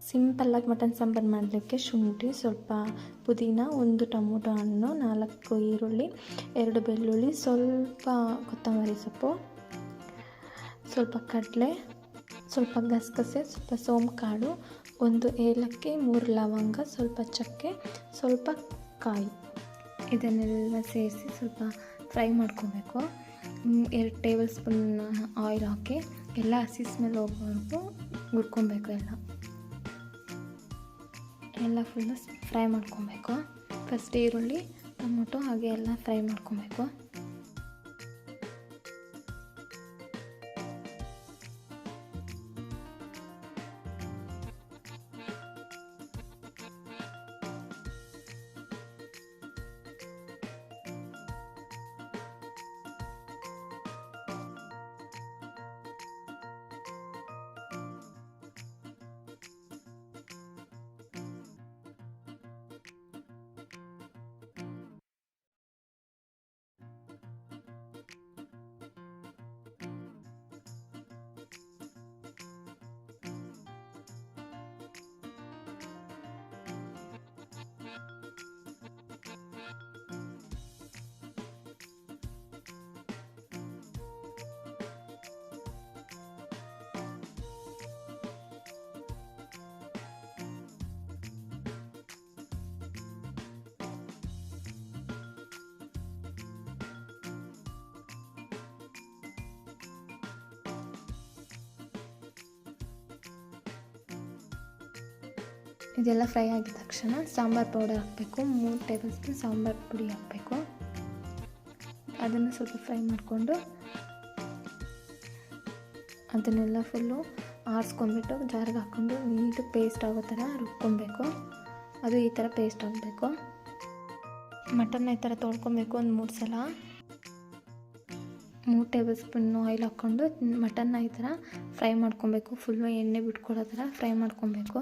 ಸಿಂಪಲ್ಲಾಗಿ ಮಟನ್ ಸಾಂಬಾರು ಮಾಡಲಿಕ್ಕೆ ಶುಂಠಿ, ಸ್ವಲ್ಪ ಪುದೀನ, 1 ಟೊಮೊಟೊ ಹಣ್ಣು, 4 ಈರುಳ್ಳಿ, 2 ಬೆಳ್ಳುಳ್ಳಿ, ಸ್ವಲ್ಪ ಕೊತ್ತಂಬರಿ ಸೊಪ್ಪು, ಸ್ವಲ್ಪ ಕಡಲೆ, ಸ್ವಲ್ಪ ಗಸಗಸೆ, ಸ್ವಲ್ಪ ಸೋಂಪು ಕಾಳು, 1 ಏಲಕ್ಕಿ, 3 ಲವಂಗ, ಸ್ವಲ್ಪ ಚಕ್ಕೆ, ಸ್ವಲ್ಪ ಕಾಯಿ. ಇದನ್ನೆಲ್ಲ ಸೇರಿಸಿ ಸ್ವಲ್ಪ ಫ್ರೈ ಮಾಡ್ಕೋಬೇಕು. 2 ಟೇಬಲ್ ಸ್ಪೂನ್ ಆಯಿಲ್ ಹಾಕಿ ಎಲ್ಲ ಹಸಿ ಸ್ಮೆಲ್ ಹೋಗೋವರೆಗೂ ಹುರ್ಕೊಬೇಕು. ಎಲ್ಲ ಫುಲ್ಲು ಫ್ರೈ ಮಾಡ್ಕೊಬೇಕು. ಫಸ್ಟ್ ಈರುಳ್ಳಿ, ಟೊಮೊಟೊ ಹಾಗೆ ಎಲ್ಲ ಫ್ರೈ ಮಾಡ್ಕೊಬೇಕು. ಇದೆಲ್ಲ ಫ್ರೈ ಆಗಿದ ತಕ್ಷಣ ಸಾಂಬಾರು ಪೌಡರ್ ಹಾಕಬೇಕು. 3 ಟೇಬಲ್ ಸ್ಪೂನ್ ಸಾಂಬಾರು ಪುಡಿ ಹಾಕಬೇಕು. ಅದನ್ನು ಸ್ವಲ್ಪ ಫ್ರೈ ಮಾಡಿಕೊಂಡು ಅದನ್ನೆಲ್ಲ ಫುಲ್ಲು ಆರಿಸ್ಕೊಂಡ್ಬಿಟ್ಟು ಜಾರಿಗೆ ಹಾಕ್ಕೊಂಡು ನೀಟಾಗಿ ಪೇಸ್ಟ್ ಆಗೋ ಥರ ರುಬ್ಕೊಬೇಕು. ಅದು ಈ ಥರ ಪೇಸ್ಟ್ ಆಗಬೇಕು. ಮಟನ್ನ ಈ ಥರ ತೊಳ್ಕೊಬೇಕು. ಒಂದು 3 ಸಲ 3 ಟೇಬಲ್ ಸ್ಪೂನ್ ಆಯಿಲ್ ಹಾಕ್ಕೊಂಡು ಮಟನ್ನ ಈ ಥರ ಫ್ರೈ ಮಾಡ್ಕೊಬೇಕು. ಫುಲ್ಲು ಎಣ್ಣೆ ಬಿಟ್ಕೊಡೋ ಥರ ಫ್ರೈ ಮಾಡ್ಕೊಬೇಕು.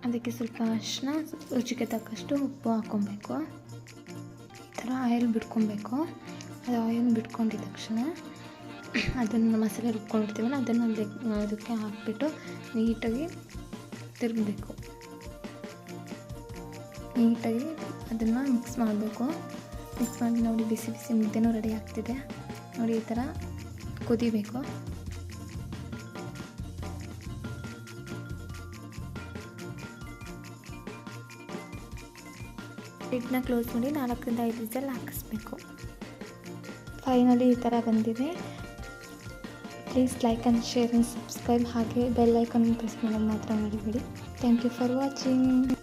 ಅದಕ್ಕೆ ಸ್ವಲ್ಪ ಅರಿಶಿನ, ರುಚಿಗೆ ತಕ್ಕಷ್ಟು ಉಪ್ಪು ಹಾಕ್ಕೊಬೇಕು. ಈ ಥರ ಆಯಿಲ್ ಬಿಟ್ಕೊಬೇಕು. ಅದು ಆಯಿಲ್ ಬಿಟ್ಕೊಂಡಿದ ತಕ್ಷಣ ಅದನ್ನು ಮಸಾಲೆ ರುಬ್ಕೊಂಡಿರ್ತೀವಲ್ಲ ಅದನ್ನು ಅದಕ್ಕೆ ಹಾಕಿಬಿಟ್ಟು ನೀಟಾಗಿ ತಿರುಗಬೇಕು. ನೀಟಾಗಿ ಅದನ್ನು ಮಿಕ್ಸ್ ಮಾಡಬೇಕು. ಮಿಕ್ಸ್ ಮಾಡಿ ನೋಡಿ, ಬಿಸಿ ಬಿಸಿ ಮುದ್ದೆನೂ ರೆಡಿ ಆಗ್ತಿದೆ ನೋಡಿ. ಈ ಥರ ಕುದಿಬೇಕು. ಲಿಡ್ನ ಕ್ಲೋಸ್ ಮಾಡಿ 4ರಿಂದ 5 ವಿಸಲ್ ಹಾಕಿಸ್ಬೇಕು. ಫೈನಲಿ ಈ ಥರ ಬಂದಿದೆ. Please like and share and subscribe. ಹಾಗೆ ಬೆಲ್ ಐಕಾನ್ ಪ್ರೆಸ್ ಮಾಡೋದು ಮಾತ್ರ ಮರಿಬೇಡಿ. Thank you for watching.